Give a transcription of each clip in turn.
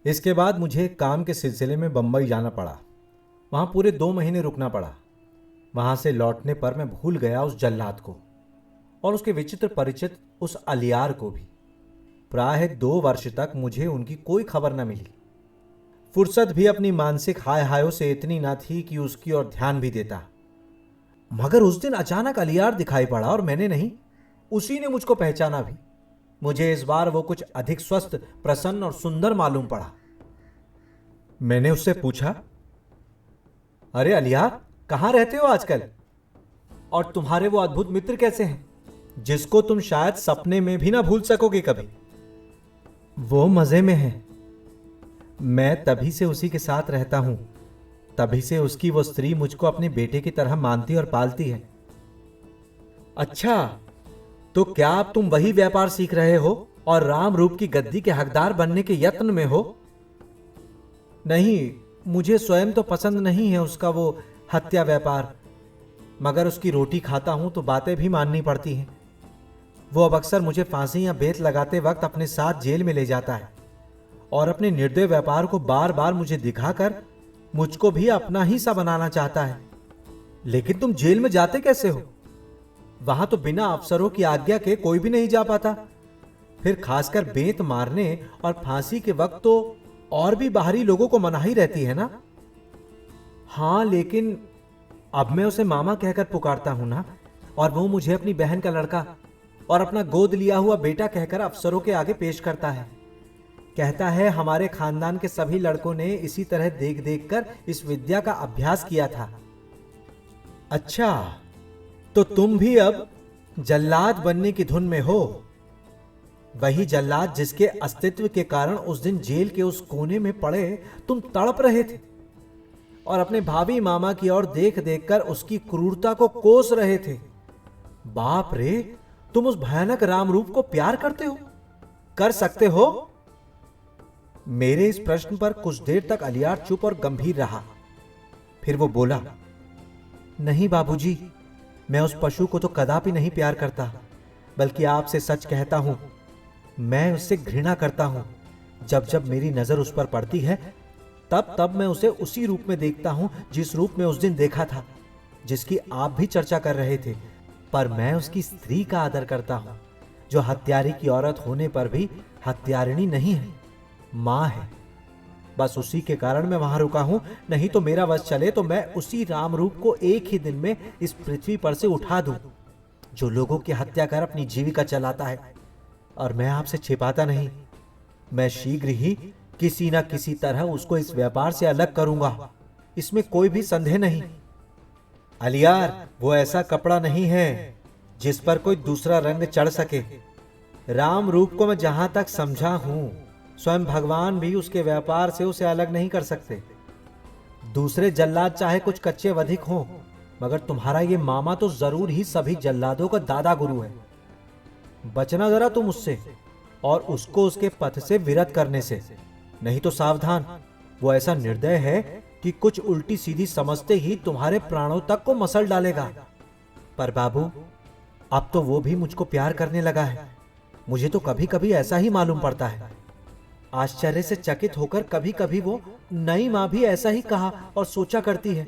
इसके बाद मुझे काम के सिलसिले में बम्बई जाना पड़ा। वहाँ पूरे 2 महीने रुकना पड़ा। वहाँ से लौटने पर मैं भूल गया उस जल्लाद को और उसके विचित्र परिचित उस अलियार को भी। प्राय 2 वर्ष तक मुझे उनकी कोई खबर न मिली। फुर्सत भी अपनी मानसिक हाय हायों से इतनी न थी कि उसकी ओर ध्यान भी देता। मगर उस दिन अचानक अलियार दिखाई पड़ा और मैंने नहीं, उसी ने मुझको पहचाना भी। मुझे इस बार वो कुछ अधिक स्वस्थ, प्रसन्न और सुंदर मालूम पड़ा। मैंने उससे पूछा, अरे अलियार, कहां रहते हो आजकल? और तुम्हारे वो अद्भुत मित्र कैसे हैं जिसको तुम शायद सपने में भी ना भूल सकोगे कभी? वो मजे में है। मैं तभी से उसी के साथ रहता हूं, तभी से उसकी वो स्त्री मुझको अपने बेटे की तरह मानती और पालती है। अच्छा, तो क्या अब तुम वही व्यापार सीख रहे हो और राम रूप की गद्दी के हकदार बनने के यत्न में हो? नहीं, मुझे स्वयं तो पसंद नहीं है उसका वो हत्या व्यापार, मगर उसकी रोटी खाता हूं तो बातें भी माननी पड़ती हैं। वो अब अक्सर मुझे फांसी या बेत लगाते वक्त अपने साथ जेल में ले जाता है और अपने निर्दय व्यापार को बार बार मुझे दिखाकर मुझको भी अपना ही सा बनाना चाहता है। लेकिन तुम जेल में जाते कैसे हो? वहां तो बिना अफसरों की आज्ञा के कोई भी नहीं जा पाता। फिर खासकर बेंत मारने और फांसी के वक्त तो और भी बाहरी लोगों को मनाही रहती है ना? हां, लेकिन अब मैं उसे मामा कहकर पुकारता हूं ना, और वो मुझे अपनी बहन का लड़का और अपना गोद लिया हुआ बेटा कहकर अफसरों के आगे पेश करता है। कहता है हमारे खानदान के सभी लड़कों ने इसी तरह देख देख कर इस विद्या का अभ्यास किया था। अच्छा, तो तुम भी अब जल्लाद बनने की धुन में हो? वही जल्लाद जिसके अस्तित्व के कारण उस दिन जेल के उस कोने में पड़े तुम तड़प रहे थे और अपने भावी मामा की ओर देख देख कर उसकी क्रूरता को कोस रहे थे। बाप रे, तुम उस भयानक राम रूप को प्यार करते हो? कर सकते हो? मेरे इस प्रश्न पर कुछ देर तक अलियार चुप और गंभीर रहा। फिर वो बोला, नहीं बाबूजी, मैं उस पशु को तो कदापि नहीं प्यार करता, बल्कि आपसे सच कहता हूं, मैं उससे घृणा करता हूं। जब जब मेरी नजर उस पर पड़ती है, तब तब मैं उसे उसी रूप में देखता हूं जिस रूप में उस दिन देखा था, जिसकी आप भी चर्चा कर रहे थे। पर मैं उसकी स्त्री का आदर करता हूं, जो हत्यारे की औरत होने पर भी हत्यारिणी नहीं है, मां है। बस उसी के कारण मैं वहां रुका हूं। नहीं तो मेरा वश चले तो मैं उसी राम रूप को एक ही दिन में इस पृथ्वी पर से उठा दूं, जो लोगों की हत्या कर अपनी जीविका चलाता है। और मैं आपसे छिपाता नहीं, मैं शीघ्र ही किसी न किसी तरह उसको इस व्यापार से अलग करूंगा, इसमें कोई भी संदेह नहीं। अलियार, वो ऐसा कपड़ा नहीं है जिस पर कोई दूसरा रंग चढ़ सके। राम रूप को मैं जहां तक समझा हूं, स्वयं भगवान भी उसके व्यापार से उसे अलग नहीं कर सकते। दूसरे जल्लाद चाहे कुछ कच्चे वधिक हों, मगर तुम्हारा ये मामा तो जरूर ही सभी जल्लादों का दादा गुरु है। बचना जरा तुम उससे और उसको उसके पथ से विरत करने से। नहीं तो सावधान, वो ऐसा निर्दय है कि कुछ उल्टी सीधी समझते ही तुम्हारे प्राणों तक को मसल डालेगा। पर बाबू, अब तो वो भी मुझको प्यार करने लगा है। मुझे तो कभी कभी ऐसा ही मालूम पड़ता है। आश्चर्य से चकित होकर कभी कभी वो नई मां भी ऐसा ही कहा और सोचा करती है।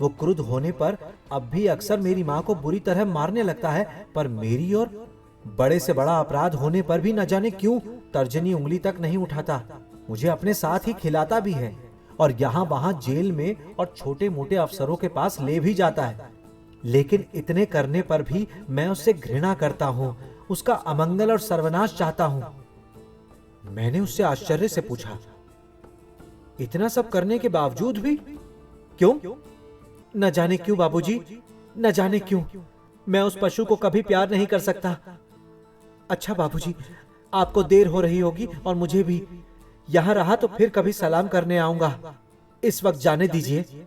वो क्रुद्ध होने पर अब भी अक्सर मेरी मां को बुरी तरह मारने लगता है, पर मेरी और बड़े से बड़ा अपराध होने पर भी न जाने क्यों तर्जनी उंगली तक नहीं उठाता। मुझे अपने साथ ही खिलाता भी है और यहां वहां जेल में और छोटे मोटे अफसरों के पास ले भी जाता है। लेकिन इतने करने पर भी मैं उससे घृणा करता हूं, उसका अमंगल और सर्वनाश चाहता हूं। मैंने उससे आश्चर्य से पूछा, इतना सब करने के बावजूद भी क्यों? न जाने क्यों बाबूजी, न जाने क्यों मैं उस पशु को कभी प्यार नहीं कर सकता। अच्छा बाबूजी, आपको देर हो रही होगी और मुझे भी। यहां रहा तो फिर कभी सलाम करने आऊंगा। इस वक्त जाने दीजिए।